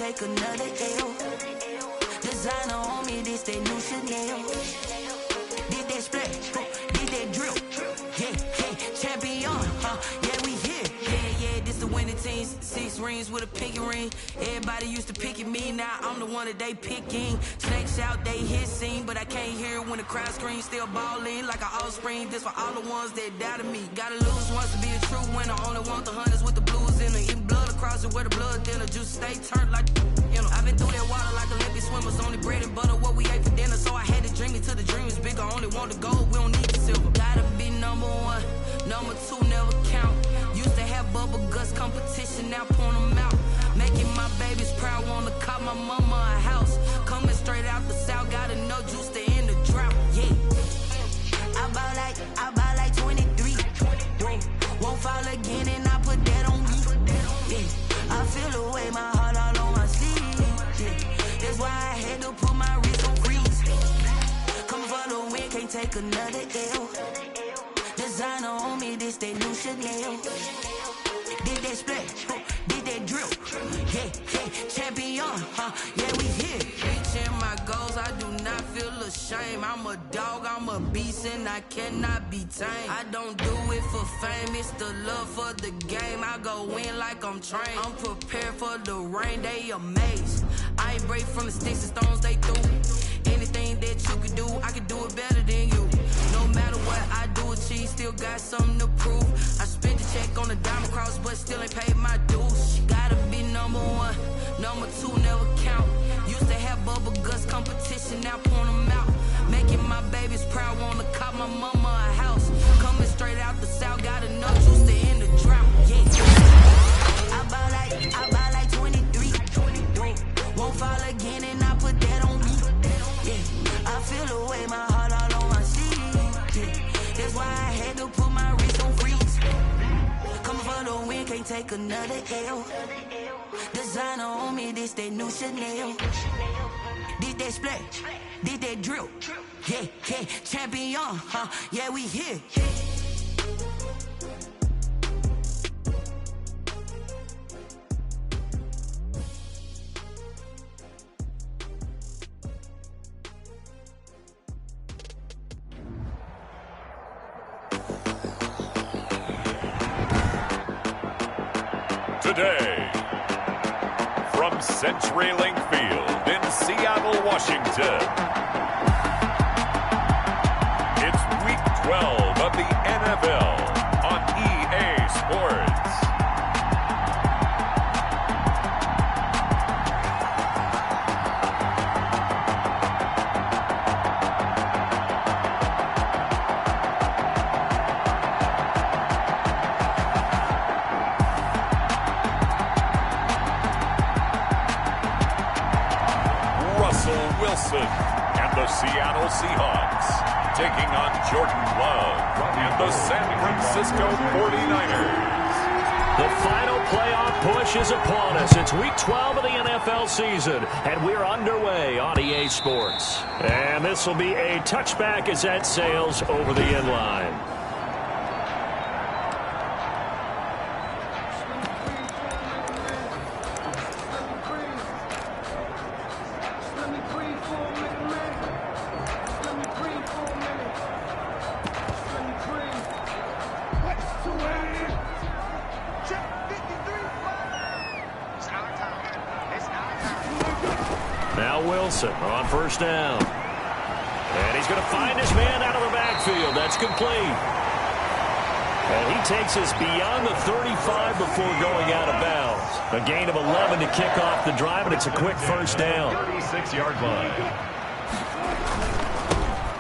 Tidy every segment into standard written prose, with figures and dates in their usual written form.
take another L. Designer on me, this that new Chanel. Did that splash, did that drill. Yeah, champion, yeah, we here. Yeah, this the winning team. 6 rings with a pinky ring. Everybody used to pick at me, now I'm the one that they picking. Snakes out, they hit scene, but I can't hear it when the crowd screams. Still ballin' like an offspring. This for all the ones that doubted me. Gotta lose once to be a true winner. Only want the hunters with the blues in it. Eating blood across it where the blood dinner. Juice stay turned like, you know. I've been through that water like Olympic swimmers. Only bread and butter what we ate for dinner. So I had to dream it till the dream is bigger. Only want the gold, we don't need the silver. Gotta be number 1, number 2 never count. Used to have bubble guts competition, now point them out. Making my babies proud, wanna cop my mama a house. Coming straight out the south, gotta know juice to end the drought. Yeah, I buy like 23. Won't fall again and I put that on me. Yeah, I feel the way, my heart all on my sleeve. Yeah, that's why I had to put my wrist on freeze. Coming for the win, can't take another L. Designer on me, this that new Chanel. Did that splash, did that drill. Yeah, champion, yeah, we here. Reaching my goals, I do not feel ashamed. I'm a dog, I'm a beast, and I cannot be tamed. I don't do it for fame, it's the love for the game. I go in like I'm trained. I'm prepared for the rain, they amazed. I ain't break from the sticks and stones they threw. Anything that you could do, I could do it better than you. No matter what I do, achieve, still got something to prove. I spent the check on the diamond cross, but still ain't paid my dues. Gotta be number 1, number 2 never count. Used to have bubble guts competition, now point them out. Making my babies proud, wanna cop my mama a house. Coming straight out the south, gotta know juice to end the drought. Yeah, I buy like 23. Won't fall again and I put that on me. Yeah, I feel the way, my heart all on my sleeve. Yeah, that's why I had to put my wrist on freeze. Coming for the win, can't take another L. Designer on me, this that new Chanel. Did that splash, did that drill. Yeah, champion, yeah, we here. Today, from CenturyLink Field in Seattle, Washington, it's Week 12 of the NFL on EA Sports. Wilson and the Seattle Seahawks taking on Jordan Love and the San Francisco 49ers. The final playoff push is upon us. It's Week 12 of the NFL season, and we're underway on EA Sports. And this will be a touchback as that sails over the end line. Wilson on first down. And he's going to find his man out of the backfield. That's complete. And he takes us beyond the 35 before going out of bounds. A gain of 11 to kick off the drive, and it's a quick first down. 36-yard line.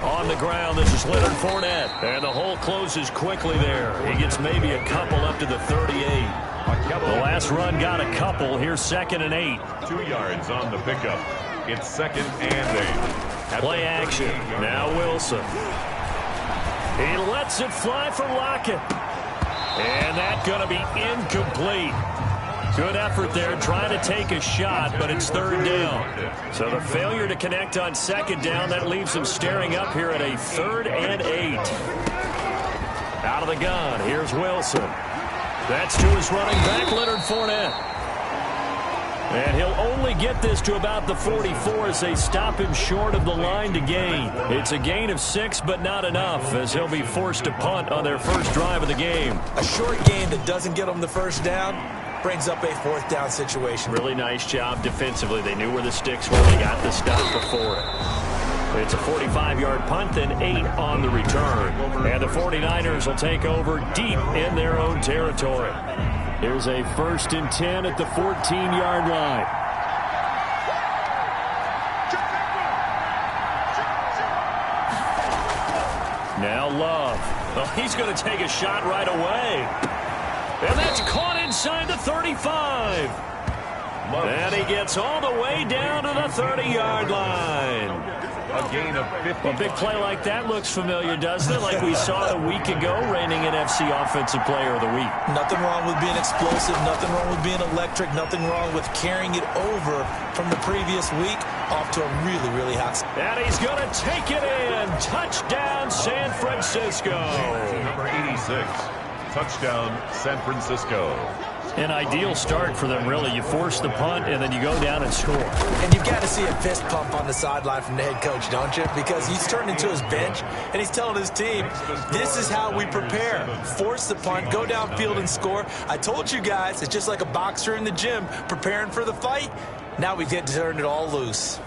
On the ground, this is Leonard Fournette. And the hole closes quickly there. He gets maybe a couple up to the 38. The last run got a couple. Here's 2nd and 8. 2 yards on the pickup. It's 2nd and 8. Play action. Now Wilson. He lets it fly for Lockett. And that's going to be incomplete. Good effort there trying to take a shot, but it's 3rd down. So the failure to connect on 2nd down, that leaves him staring up here at a 3rd and 8. Out of the gun, here's Wilson. That's to his running back, Leonard Fournette. And he'll only get this to about the 44 as they stop him short of the line to gain. It's a gain of 6, but not enough, as he'll be forced to punt on their first drive of the game. A short game that doesn't get them the first down brings up a 4th down situation. Really nice job defensively. They knew where the sticks were. They got the stop before it. It's a 45-yard punt, then 8 on the return. And the 49ers will take over deep in their own territory. Here's a 1st and 10 at the 14-yard line. Now Love. Oh, he's going to take a shot right away. And that's caught inside the 35. And he gets all the way down to the 30-yard line. A gain of 50. A big play like that looks familiar, doesn't it? Like we saw a week ago, reigning NFC Offensive Player of the Week. Nothing wrong with being explosive. Nothing wrong with being electric. Nothing wrong with carrying it over from the previous week off to a really, really hot start. And he's going to take it in. Touchdown, San Francisco. Number 86. Touchdown, San Francisco. An ideal start for them, really. You force the punt, and then you go down and score. And you've got to see a fist pump on the sideline from the head coach, don't you? Because he's turned into his bench, and he's telling his team, this is how we prepare. Force the punt, go downfield and score. I told you guys, it's just like a boxer in the gym preparing for the fight. Now we get to turn it all loose.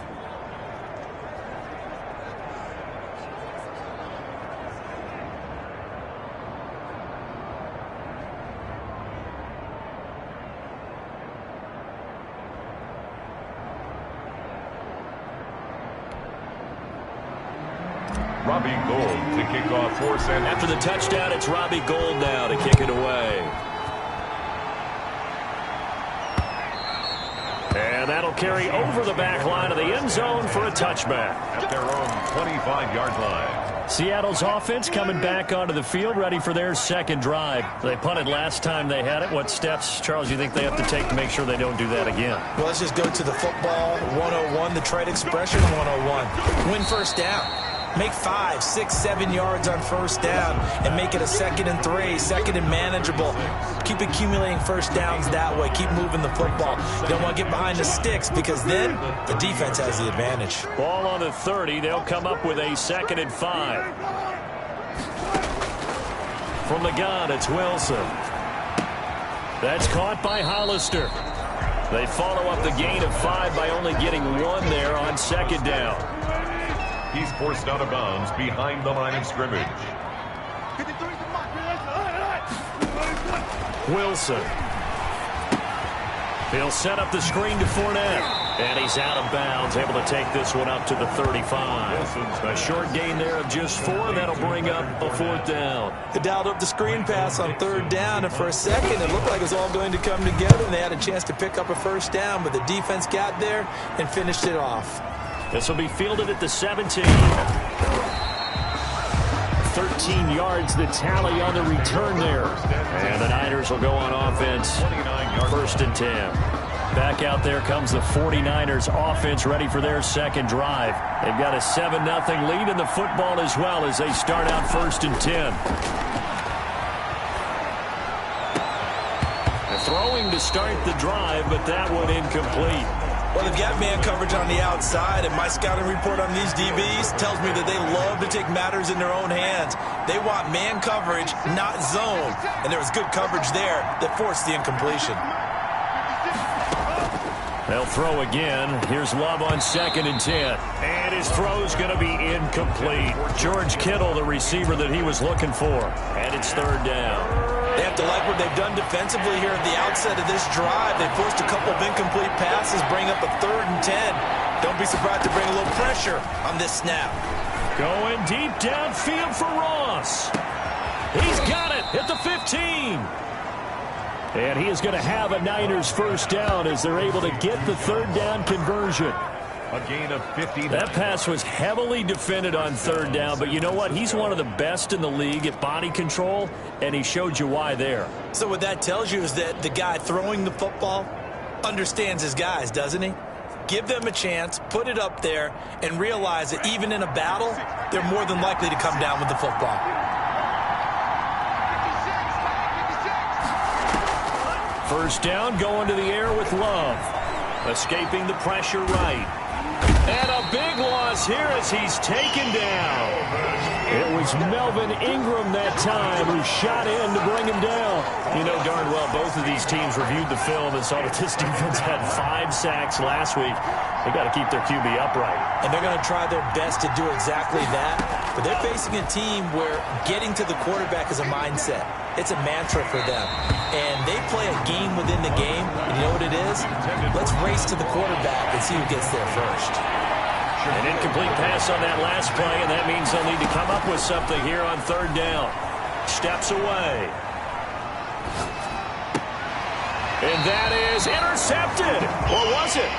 Robbie Gould to kick off for San Francisco. After the touchdown, it's Robbie Gould now to kick it away. And that'll carry over the back line of the end zone for a touchback. At their own 25-yard line. Seattle's offense coming back onto the field, ready for their second drive. They punted last time they had it. What steps, Charles, you think they have to take to make sure they don't do that again? Well, let's just go to the football 101, the trade expression 101. Win first down. Make 5, 6, 7 yards on first down and make it a 2nd and 3, 2nd and manageable. Keep accumulating first downs that way. Keep moving the football. You don't want to get behind the sticks because then the defense has the advantage. Ball on the 30. They'll come up with a 2nd and 5. From the gun, it's Wilson. That's caught by Hollister. They follow up the gain of 5 by only getting 1 there on 2nd down. He's forced out of bounds behind the line of scrimmage. Wilson. He'll set up the screen to Fournette. And he's out of bounds, able to take this one up to the 35. A short gain there of just 4, and that'll bring up a 4th down. They dialed up the screen pass on 3rd down, and for a second it looked like it was all going to come together, and they had a chance to pick up a first down, but the defense got there and finished it off. This will be fielded at the 17. 13 yards the tally on the return there. And the Niners will go on offense. 1st and 10. Back out there comes the 49ers offense ready for their second drive. They've got a 7-0 lead in the football as well as they start out 1st and 10. Throwing to start the drive, but that one incomplete. Well, they've got man coverage on the outside, and my scouting report on these DBs tells me that they love to take matters in their own hands. They want man coverage, not zone. And there was good coverage there that forced the incompletion. They'll throw again. Here's Love on 2nd and 10. And his throw's going to be incomplete. George Kittle, the receiver that he was looking for. And it's 3rd down. They have to like what they've done defensively here at the outset of this drive. They forced a couple of incomplete passes, bring up a 3rd and 10. Don't be surprised to bring a little pressure on this snap. Going deep downfield for Ross. He's got it at the 15. And he is going to have a Niners first down as they're able to get the 3rd down conversion. A gain of 50. That pass was heavily defended on 3rd down, but you know what? He's one of the best in the league at body control, and he showed you why there. So what that tells you is that the guy throwing the football understands his guys, doesn't he? Give them a chance, put it up there, and realize that even in a battle, they're more than likely to come down with the football. First down, going to the air with Love. Escaping the pressure right. And a big loss here as he's taken down. It was Melvin Ingram that time who shot in to bring him down. You know darn well both of these teams reviewed the film and saw that this defense had 5 sacks last week. They got to keep their QB upright. And they're going to try their best to do exactly that. But they're facing a team where getting to the quarterback is a mindset. It's a mantra for them. And they play a game within the game. And you know what it is? Let's race to the quarterback and see who gets there first. An incomplete pass on that last play, and that means they'll need to come up with something here on 3rd down. Steps away. And that is intercepted. Or was it?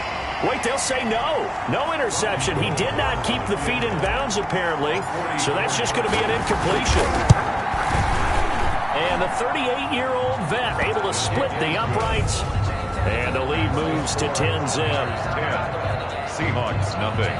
Wait, they'll say no. No interception. He did not keep the feet in bounds, apparently. So that's just going to be an incompletion. And the 38-year-old vet able to split the uprights. And the lead moves to 10-zip. 10. Seahawks, nothing.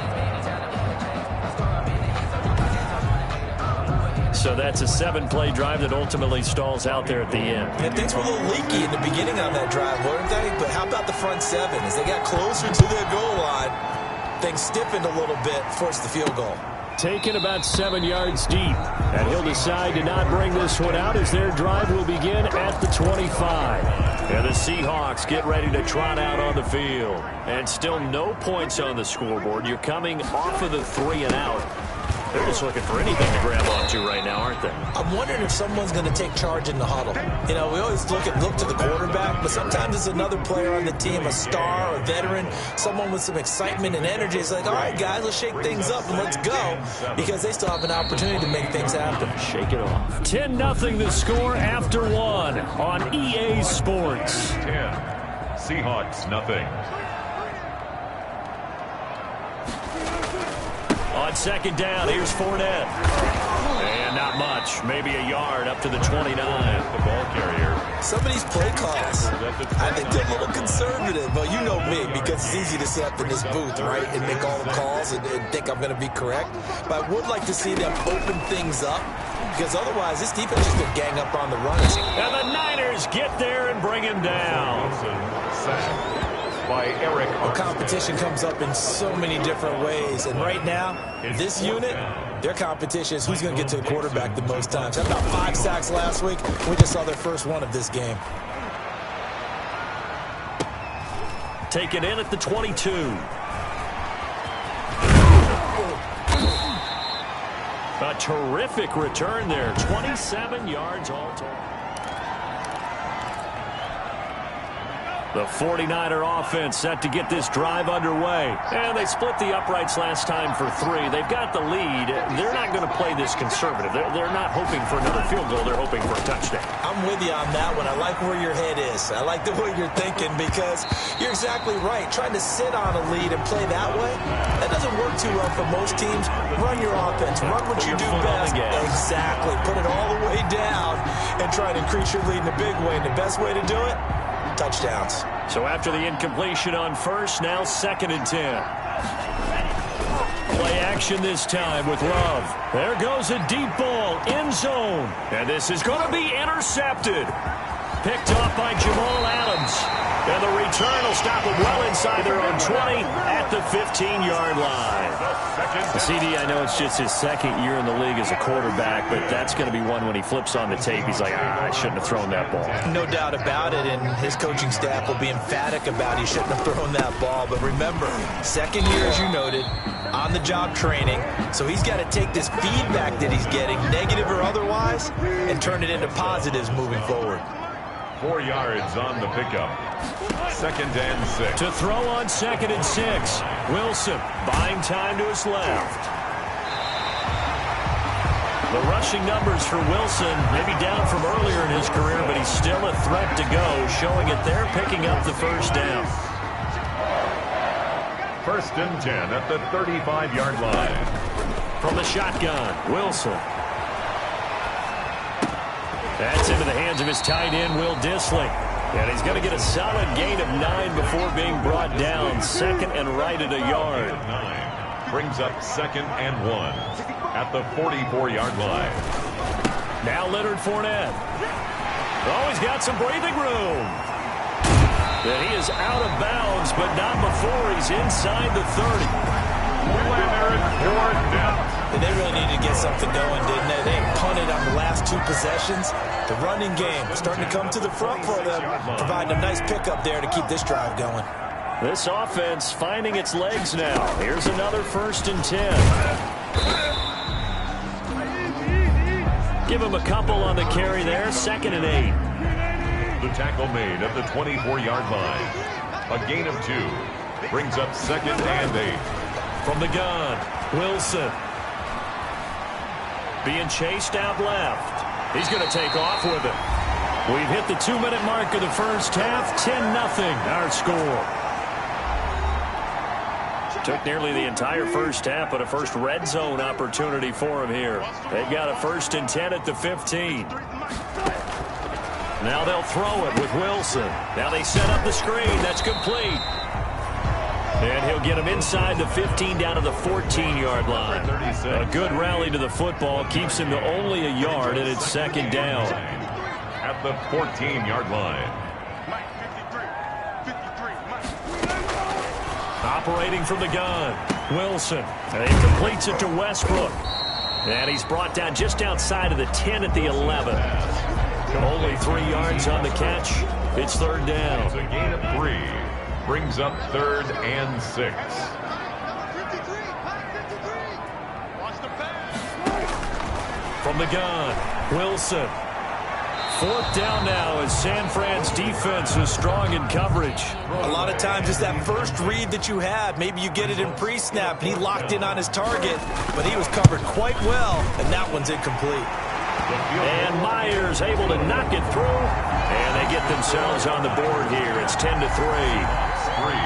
So that's a 7-play drive that ultimately stalls out there at the end. And things were a little leaky in the beginning on that drive, weren't they? But how about the front 7? As they got closer to their goal line, things stiffened a little bit, forced the field goal. Taken about 7 yards deep. And he'll decide to not bring this one out as their drive will begin at the 25. And the Seahawks get ready to trot out on the field. And still no points on the scoreboard. You're coming off of the 3 and out. They're just looking for anything to grab onto right now, aren't they? I'm wondering if someone's going to take charge in the huddle. You know, we always look to the quarterback, but sometimes it's another player on the team, a star, a veteran, someone with some excitement and energy. It's like, all right, guys, let's shake things up and let's go, because they still have an opportunity to make things happen. Shake it off. 10-0 the score after 1 on EA Sports. 10. Seahawks, nothing. On 2nd down, here's Fournette. And not much. Maybe a yard up to the 29. The ball carrier. Some of these play calls, I think they're a little conservative. But you know me, because it's easy to sit up in this booth, right, and make all the calls and think I'm going to be correct. But I would like to see them open things up, because otherwise this defense is going to gang up on the runners. And the Niners get there and bring him down. By Eric. The competition comes up in so many different ways. And right now, this unit, their competition is who's going to get to the quarterback the most times. Had about 5 sacks last week. We just saw their first one of this game. Taken in at the 22. A terrific return there. 27 yards all total. The 49er offense set to get this drive underway. And they split the uprights last time for 3. They've got the lead. They're not going to play this conservative. They're not hoping for another field goal. They're hoping for a touchdown. I'm with you on that one. I like where your head is. I like the way you're thinking, because you're exactly right. Trying to sit on a lead and play that way, that doesn't work too well for most teams. Run your offense. Run what you do best. Exactly. Put it all the way down and try to increase your lead in a big way. And the best way to do it? Touchdowns. So after the incompletion on 1st, now 2nd and 10. Play action this time with Love. There goes a deep ball, end zone. And this is going to be intercepted. Picked off by Jamal Adams. And the return will stop them well inside their own 20 at the 15-yard line. CD, I know it's just his 2nd year in the league as a quarterback, but that's going to be one when he flips on the tape. He's like, I shouldn't have thrown that ball. No doubt about it, and his coaching staff will be emphatic about he shouldn't have thrown that ball. But remember, 2nd year, as you noted, on-the-job training. So he's got to take this feedback that he's getting, negative or otherwise, and turn it into positives moving forward. 4 yards on the pickup. 2nd and 6. To throw on 2nd and 6. Wilson buying time to his left. The rushing numbers for Wilson maybe down from earlier in his career, but he's still a threat to go, showing it there, picking up the 1st down. 1st and 10 at the 35-yard line. From the shotgun, Wilson. That's into the hands of his tight end, Will Dissling. And he's going to get a solid gain of 9 before being brought down. 2nd and right at a yard. 9 brings up 2nd and 1 at the 44-yard line. Now Leonard Fournette. Oh, he's got some breathing room. And he is out of bounds, but not before he's inside the 30. And they really needed to get something going, didn't they? They punted on the last 2 possessions. The running game starting to come to the front for them, providing a nice pickup there to keep this drive going. This offense finding its legs now. Here's another 1st and 10. Give him a couple on the carry there. 2nd and 8. The tackle made at the 24-yard line. A gain of 2. Brings up 2nd and 8. From the gun, Wilson. Being chased out left. He's going to take off with it. We've hit the 2-minute mark of the first half. 10-0 our score. Took nearly the entire first half, but a first red zone opportunity for him here. They've got a 1st and 10 at the 15. Now they'll throw it with Wilson. Now they set up the screen. That's complete. And he'll get him inside the 15 down to the 14-yard line. A good rally to the football keeps him to only a yard, and it's 2nd down. At the 14-yard line. Operating from the gun, Wilson. And he completes it to Westbrook. And he's brought down just outside of the 10 at the 11. Only 3 yards on the catch. It's 3rd down. It's a gain of 3. Brings up 3rd and 6. From the gun, Wilson. 4th down now as San Fran's defense is strong in coverage. A lot of times it's that first read that you have. Maybe you get it in pre-snap. He locked in on his target, but he was covered quite well, and that one's incomplete. And Myers able to knock it through, and they get themselves on the board here. It's 10-3.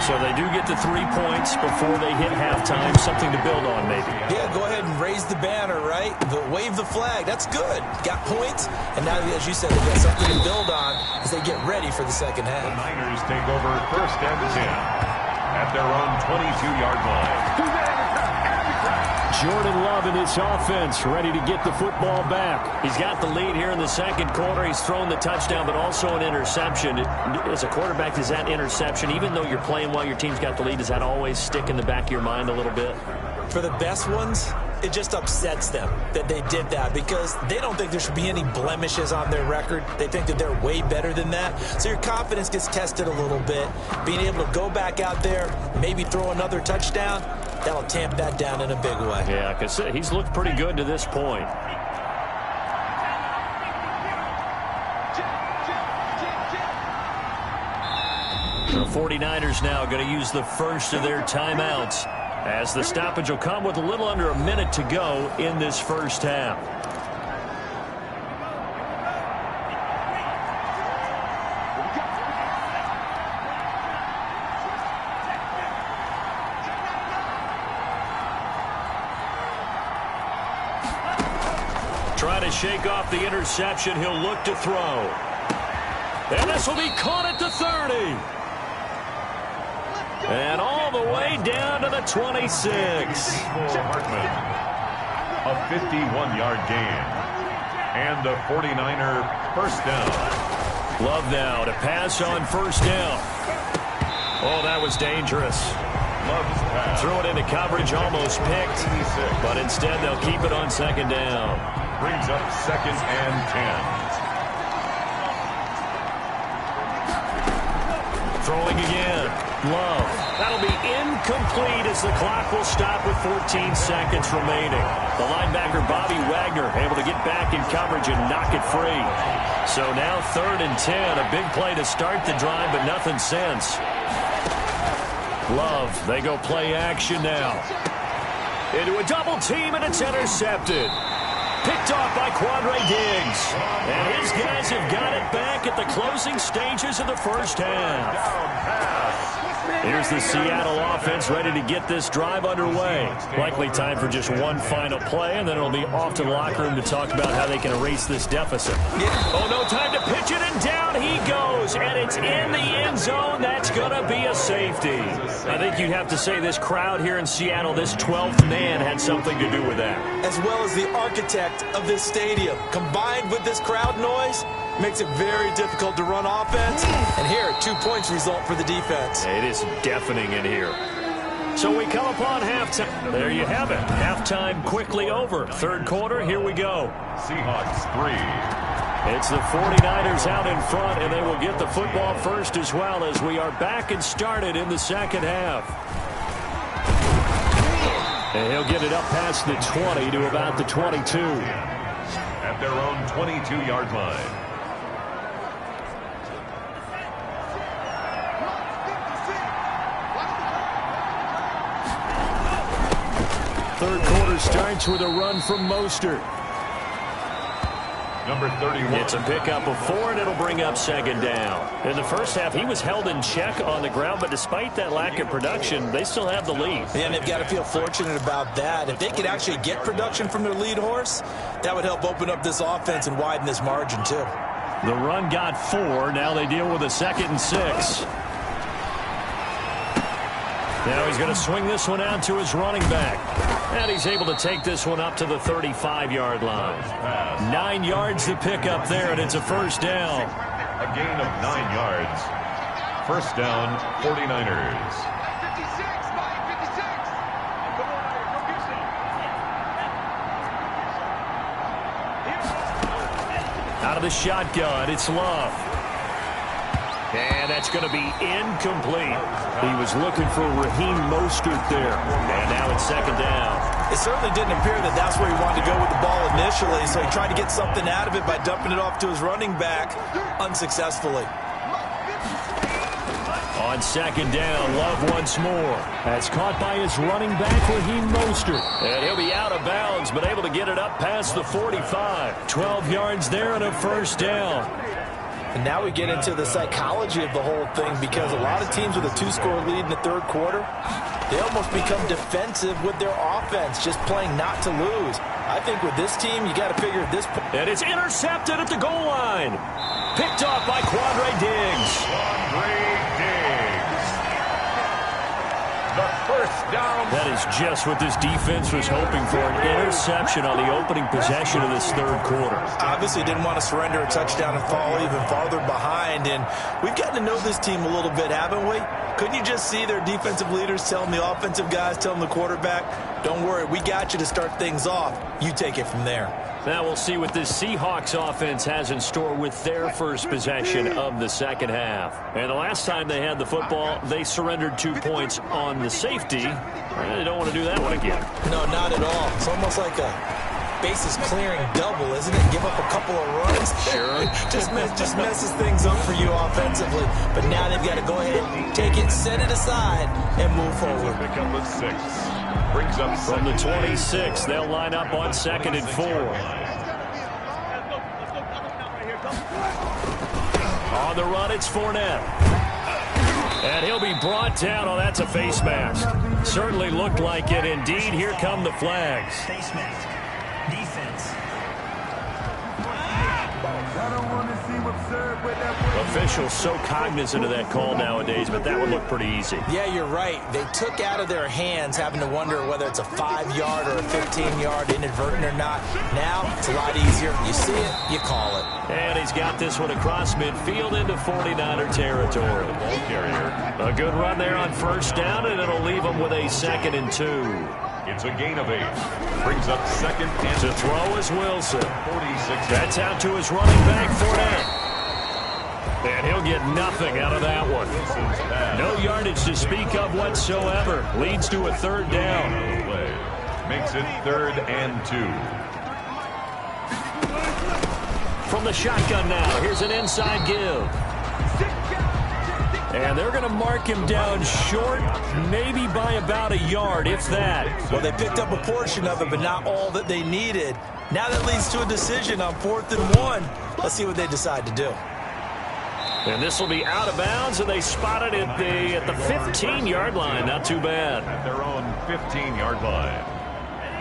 So they do get the 3 points before they hit halftime. Something to build on, maybe. Yeah, go ahead and raise the banner, right? Wave the flag. That's good. Got points, and now, as you said, they've got something to build on as they get ready for the second half. The Niners take over 1st and 10 at their own 22-yard line. Jordan Love in this offense, ready to get the football back. He's got the lead here in the 2nd quarter. He's thrown the touchdown, but also an interception. As a quarterback, does that interception, even though you're playing while your team's got the lead, does that always stick in the back of your mind a little bit? For the best ones, it just upsets them that they did that because they don't think there should be any blemishes on their record. They think that they're way better than that. So your confidence gets tested a little bit. Being able to go back out there, maybe throw another touchdown, that'll tamp that down in a big way. Yeah, because he's looked pretty good to this point. The 49ers now going to use the first of their timeouts, as the stoppage will come with a little under a minute to go in this first half. Trying to shake off the interception. He'll look to throw. And this will be caught at the 30. And all the way down to the 26. Hartman, a 51-yard gain. And a 49er 1st down. Love now to pass on 1st down. Oh, that was dangerous. Love's pass. Threw it into coverage, almost picked. But instead, they'll keep it on 2nd down. Brings up 2nd and 10. Throwing again. Love. That'll be incomplete as the clock will stop with 14 seconds remaining. The linebacker, Bobby Wagner, able to get back in coverage and knock it free. So now 3rd and 10. A big play to start the drive, but nothing since. Love. They go play action now. Into a double team, and it's intercepted. Picked off by Quandre Diggs. And his guys have got it back at the closing stages of the first half. Here's the Seattle offense ready to get this drive underway. Likely time for just one final play, and then it'll be off to the locker room to talk about how they can erase this deficit. Oh, no time to pitch it, and down he goes. And it's in the end zone. That's going to to be a safety. I think you'd have to say this crowd here in Seattle, this 12th man had something to do with that. As well as the architect of this stadium. Combined with this crowd noise, makes it very difficult to run offense. And here, 2 points result for the defense. It is deafening in here. So we come upon halftime. There you have it. Halftime quickly over. Third quarter, here we go. Seahawks 3. It's the 49ers out in front, and they will get the football first as well as we are back and started in the second half. And he'll get it up past the 20 to about the 22. At their own 22-yard line. Third quarter starts with a run from Mostert. Number 31. It's a pickup of 4, and it'll bring up second down. In the first half, he was held in check on the ground, but despite that lack of production, they still have the lead. And they've got to feel fortunate about that. If they could actually get production from their lead horse, that would help open up this offense and widen this margin, too. The run got 4. Now they deal with a 2nd and 6. Now he's going to swing this one out to his running back. And he's able to take this one up to the 35-yard line. 9 yards to pick up there, and it's a first down. A gain of 9 yards. First down, 49ers. Out of the shotgun, it's Love. And that's going to be incomplete. He was looking for Raheem Mostert there. And now it's second down. It certainly didn't appear that that's where he wanted to go with the ball initially, so he tried to get something out of it by dumping it off to his running back unsuccessfully. On second down, Love once more. That's caught by his running back, Raheem Mostert. And he'll be out of bounds, but able to get it up past the 45. 12 yards there and a first down. And now we get into the psychology of the whole thing, because a lot of teams with a 2-score lead in the third quarter, they almost become defensive with their offense, just playing not to lose. I think with this team, you got to figure at this point. And it's intercepted at the goal line. Picked off by Quandre Diggs. The first down. That is just what this defense was hoping for, an interception on the opening possession of this third quarter. Obviously didn't want to surrender a touchdown and fall even farther behind, and we've gotten to know this team a little bit, haven't we? Couldn't you just see their defensive leaders telling the offensive guys, telling the quarterback, don't worry, we got you to start things off. You take it from there. Now we'll see what this Seahawks offense has in store with their first possession of the second half. And the last time they had the football, they surrendered 2 points on the safety. They don't want to do that one again. No, not at all. It's almost like a bases clearing double, isn't it? Give up a couple of runs. Sure. just messes things up for you offensively. But now they've got to go ahead, take it, set it aside, and move forward. Pick up with 6. Brings up from the 26. They'll line up on 2nd and 4. On the run, it's Fournette. And he'll be brought down. Oh, that's a face mask. Certainly looked like it. Indeed, here come the flags. Face mask. Defense. Officials so cognizant of that call nowadays, but that would look pretty easy. Yeah, you're right. They took out of their hands having to wonder whether it's a 5-yard or a 15-yard inadvertent or not. Now, it's a lot easier. You see it, you call it. And he's got this one across midfield into 49er territory. ball carrier. A good run there on first down, and it'll leave him with a 2nd and 2. It's a gain of 8. Brings up 2nd and to throw is Wilson. 46. That's out to his running back, Fournette. And he'll get nothing out of that one. No yardage to speak of whatsoever. Leads to a third down. Makes it 3rd and 2. From the shotgun now, here's an inside give. And they're going to mark him down short, maybe by about a yard, if that. Well, they picked up a portion of it, but not all that they needed. Now that leads to a decision on 4th and 1. Let's see what they decide to do. And this will be out of bounds, and they spot it at the 15-yard line. Not too bad. At their own 15-yard line.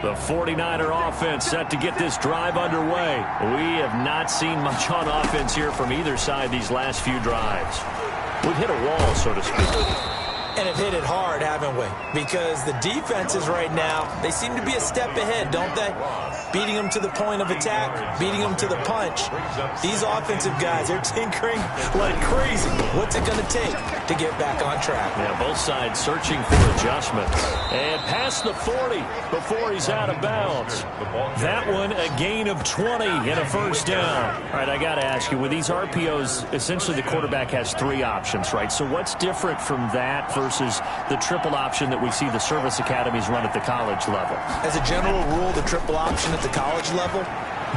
The 49er offense set to get this drive underway. We have not seen much on offense here from either side these last few drives. we've hit a wall, so to speak. And have hit it hard, haven't we? Because the defenses right now, they seem to be a step ahead, don't they? Beating them to the point of attack, beating them to the punch. These offensive guys, they're tinkering like crazy. What's it going to take to get back on track? Yeah, both sides searching for adjustments. And past the 40 before he's out of bounds. That one, a gain of 20 and a first down. All right, I got to ask you, with these RPOs, essentially the quarterback has three options, right? So what's different from that versus the triple option that we see the service academies run at the college level? As a general rule, the triple option at the college level,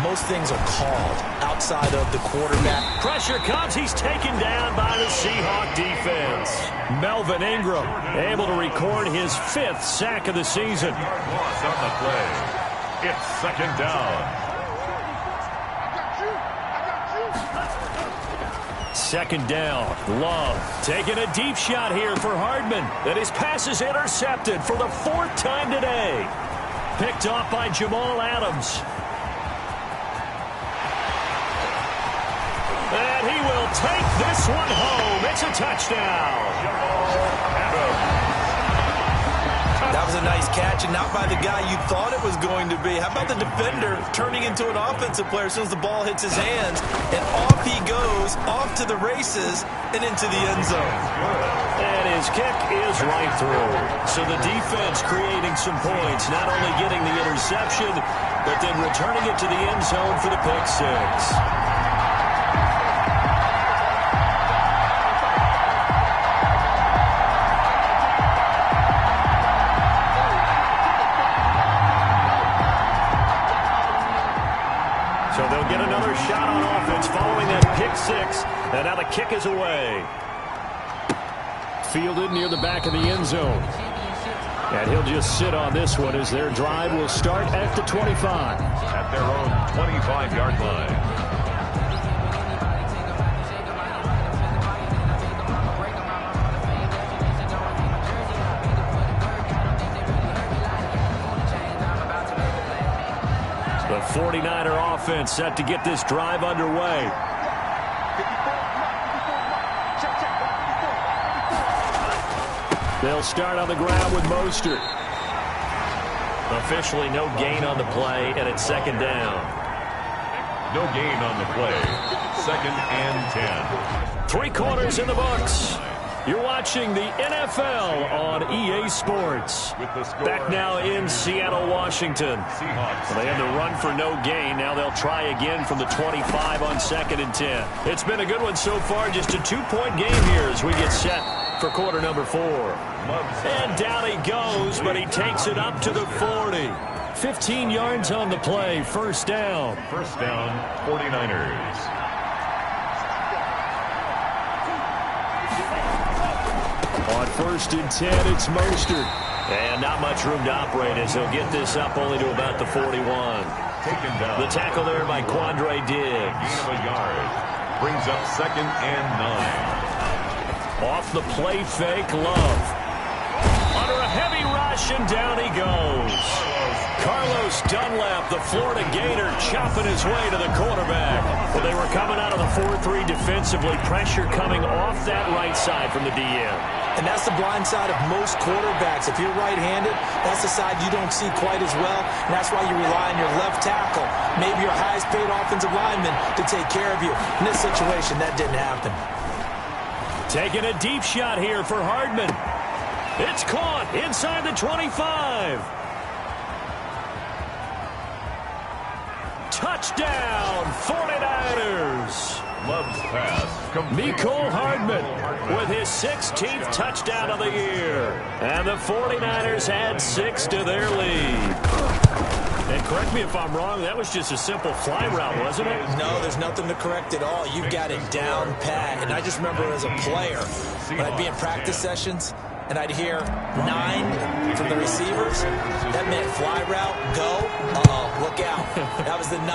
most things are called outside of the quarterback. Pressure comes. He's taken down by the Seahawk defense. Melvin Ingram able to record his 5th sack of the season. Loss on the play. It's second down. Second down. Love taking a deep shot here for Hardman. And his pass is intercepted for the 4th time today. Picked off by Jamal Adams. And he will take this one home. It's a touchdown. That was a nice catch, and not by the guy you thought it was going to be. How about the defender turning into an offensive player as soon as the ball hits his hands, and off he goes, off to the races, and into the end zone. And his kick is right through. So the defense creating some points, not only getting the interception, but then returning it to the end zone for the pick six. So they'll get another shot on offense following that pick six. And now the kick is away. Fielded near the back of the end zone. And he'll just sit on this one as their drive will start at the 25. At their own 25-yard line. The 49er offense set to get this drive underway. They'll start on the ground with Mostert. Officially no gain on the play, and it's second down. No gain on the play. 2nd and 10. 3 quarters in the books. You're watching the NFL on EA Sports. Back now in Seattle, Washington. Well, they had to run for no gain. Now they'll try again from the 25 on 2nd and 10. It's been a good one so far. Just a 2-point game here as we get set for quarter number 4. And down he goes, but he takes it up to the 40. 15 yards on the play. First down. First down, 49ers. On 1st and 10, it's Mostert. And not much room to operate as he'll get this up only to about the 41. Taken down. The tackle there by Quandre Diggs. Gain of a yard. Brings up 2nd and 9. Off the play fake, Love. Under a heavy rush, and down he goes. Carlos Dunlap, the Florida Gator, chopping his way to the quarterback. Well, they were coming out of the 4-3 defensively. Pressure coming off that right side from the DM. And that's the blind side of most quarterbacks. If you're right-handed, that's the side you don't see quite as well. And that's why you rely on your left tackle, maybe your highest-paid offensive lineman, to take care of you. In this situation, that didn't happen. Taking a deep shot here for Hardman. It's caught inside the 25. Touchdown, 49ers. Love's pass. Mecole Hardman with his 16th touchdown of the year. And the 49ers add 6 to their lead. And correct me if I'm wrong, that was just a simple fly route, wasn't it? No, there's nothing to correct at all. You've got it down pat. And I just remember as a player, when I'd be in practice sessions, and I'd hear 9 from the receivers, that meant fly route, go, look out. That was the 9,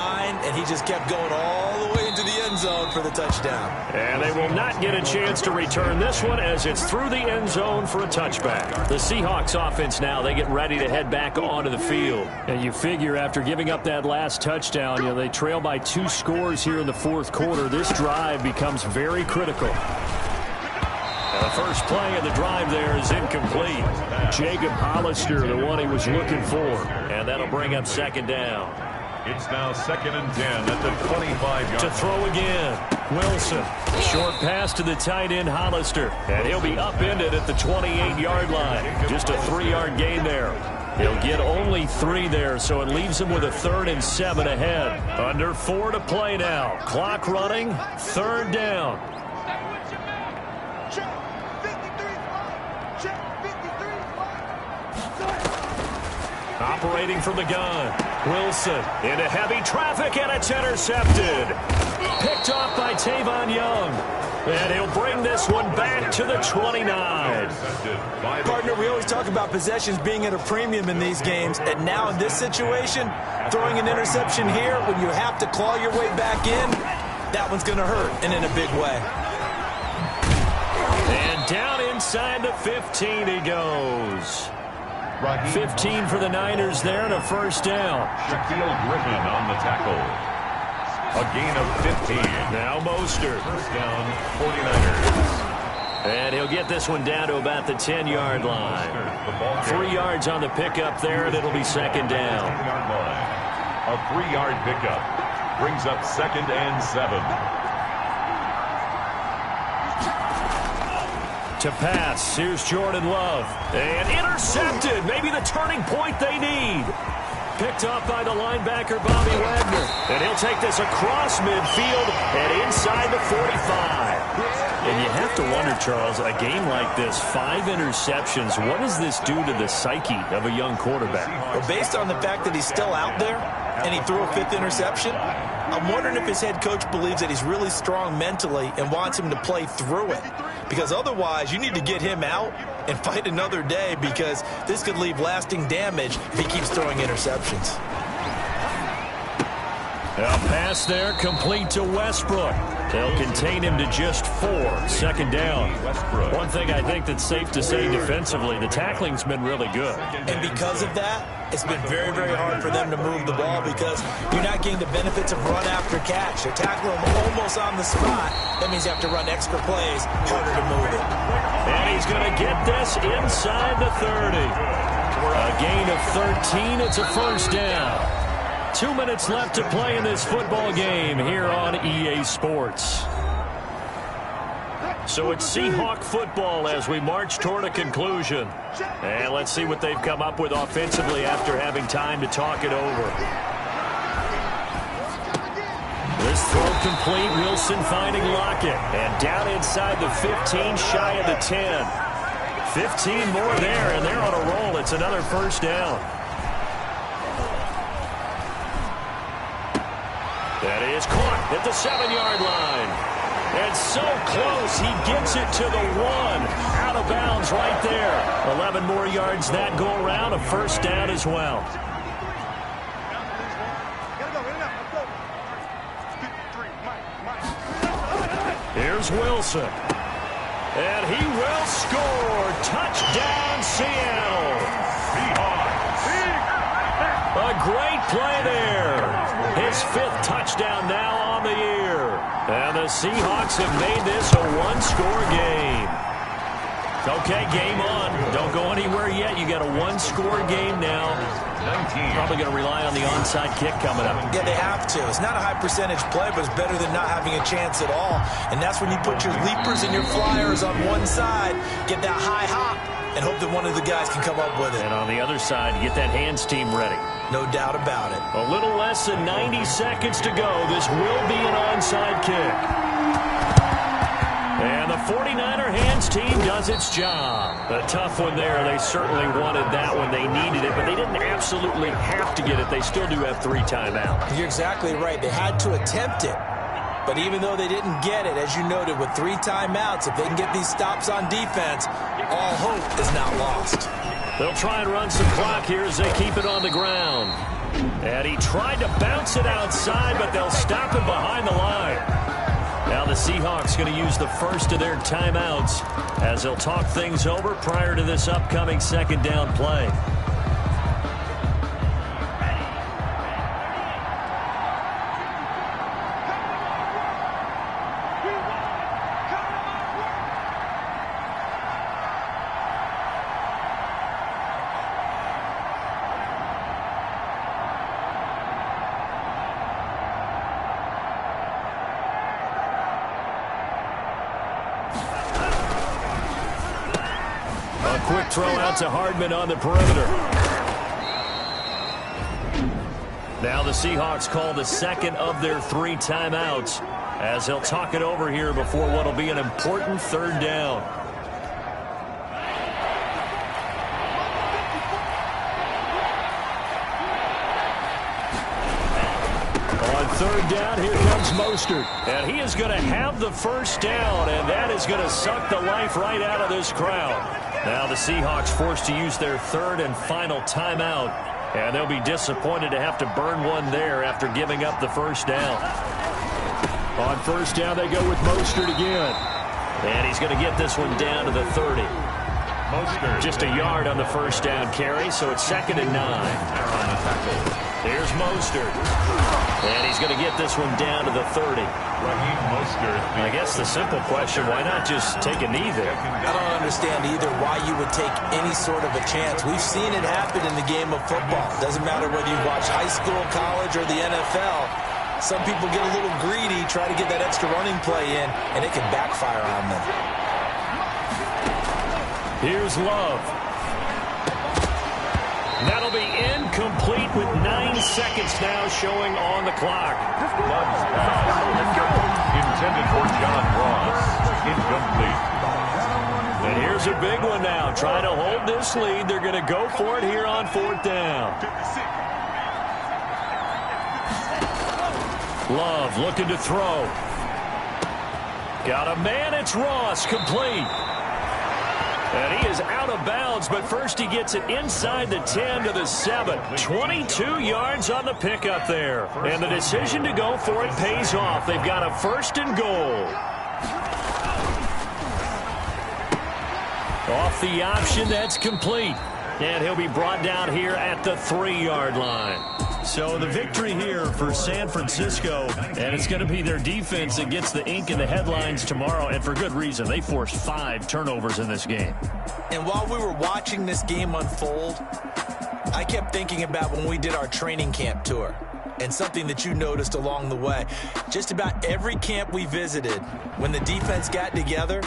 and he just kept going all the way into the end zone for the touchdown. And they will not get a chance to return this one as it's through the end zone for a touchback. The Seahawks offense now, they get ready to head back onto the field. And you figure after giving up that last touchdown, they trail by 2 scores here in the 4th quarter. This drive becomes very critical. first play of the drive there is incomplete. Jacob Hollister, the one he was looking for. And that'll bring up second down. It's now 2nd and 10 at the 25-yard. To throw again, Wilson. Short pass to the tight end, Hollister. And he'll be upended at the 28-yard line. Just a 3-yard gain there. He'll get only 3 there, so it leaves him with a 3rd and 7 ahead. Under 4 to play now. Clock running, 3rd down. Operating from the gun. Wilson into heavy traffic, and it's intercepted. Picked off by Tavon Young. And he'll bring this one back to the 29. Partner, we always talk about possessions being at a premium in these games. And now in this situation, throwing an interception here when you have to claw your way back in, that one's going to hurt, and in a big way. And down inside the 15 he goes. 15 for the Niners there and a first down. Shaquille Griffin on the tackle. A gain of 15. Now Mostert. First down, 49ers. And he'll get this one down to about the 10-yard line. 3 yards on the pickup there, and it'll be second down. A 3-yard pickup brings up 2nd and 7. To pass, here's Jordan Love. And intercepted, maybe the turning point they need. Picked off by the linebacker, Bobby Wagner. And he'll take this across midfield and inside the 45. And you have to wonder, Charles, a game like this, 5 interceptions, what does this do to the psyche of a young quarterback? Well, based on the fact that he's still out there and he threw a 5th interception, I'm wondering if his head coach believes that he's really strong mentally and wants him to play through it. Because otherwise, you need to get him out and fight another day, because this could leave lasting damage if he keeps throwing interceptions. A pass there complete to Westbrook. They'll contain him to just 4. Second down. One thing I think that's safe to say defensively, the tackling's been really good. And because of that, it's been very, very hard for them to move the ball, because you're not getting the benefits of run after catch. They're tackling him almost on the spot. That means you have to run extra plays, harder to move it. And he's going to get this inside the 30. A gain of 13. It's a first down. 2 minutes left to play in this football game here on EA Sports. So it's Seahawk football as we march toward a conclusion. And let's see what they've come up with offensively after having time to talk it over. This throw complete. Wilson finding Lockett. And down inside the 15, shy of the 10. 15 more there, and they're on a roll. It's another first down. That is caught at the 7-yard line. And so close, he gets it to the 1. Out of bounds right there. 11 more yards that go around, a first down as well. Here's Wilson. And he will score. Touchdown, Seattle. A great play there. His 5th touchdown now on the year. And the Seahawks have made this a 1-score game. Okay, game on. Don't go anywhere yet. You got a 1-score game now. 19. Probably going to rely on the onside kick coming up. Yeah, they have to. It's not a high percentage play, but it's better than not having a chance at all. And that's when you put your leapers and your flyers on one side, get that high hop, and hope that one of the guys can come up with it. And on the other side, get that hands team ready. No doubt about it. A little less than 90 seconds to go. This will be an onside kick. And the 49er hands team does its job. A tough one there. They certainly wanted that one. They needed it, but they didn't absolutely have to get it. They still do have 3 timeouts. You're exactly right. They had to attempt it. But even though they didn't get it, as you noted, with 3 timeouts, if they can get these stops on defense, all hope is not lost. They'll try and run some clock here as they keep it on the ground. And he tried to bounce it outside, but they'll stop him behind the line. Now the Seahawks going to use the first of their timeouts as they'll talk things over prior to this upcoming second down play. A quick throw out to Hardman on the perimeter. Now the Seahawks call the second of their 3 timeouts as he'll talk it over here before what will be an important 3rd down. On 3rd down, here comes Mostert. And he is going to have the 1st down, and that is going to suck the life right out of this crowd. Now the Seahawks forced to use their 3rd and final timeout, and they'll be disappointed to have to burn one there after giving up the 1st down. On 1st down, they go with Mostert again. And he's going to get this one down to the 30. Mostert. Just a yard on the 1st down carry, so it's 2nd and 9. Here's Mostert. And he's going to get this one down to the 30. I guess the simple question, why not just take a knee there? I don't understand either why you would take any sort of a chance. We've seen it happen in the game of football. Doesn't matter whether you watch high school, college, or the NFL. Some people get a little greedy, try to get that extra running play in, and it can backfire on them. Here's Love. That'll be incomplete with 9 seconds now showing on the clock. Love's pass intended for John Ross. Incomplete. And here's a big one now. Trying to hold this lead. They're going to go for it here on 4th down. Love looking to throw. Got a man. It's Ross. Complete. And he is out of bounds, but first he gets it inside the 10 to the 7. 22 yards on the pickup there. And the decision to go for it pays off. They've got a 1st and goal. Off the option, that's complete. And he'll be brought down here at the 3-yard line. So the victory here for San Francisco, and it's going to be their defense that gets the ink in the headlines tomorrow, and for good reason. They forced 5 turnovers in this game. And while we were watching this game unfold, I kept thinking about when we did our training camp tour, and something that you noticed along the way. Just about every camp we visited, when the defense got together,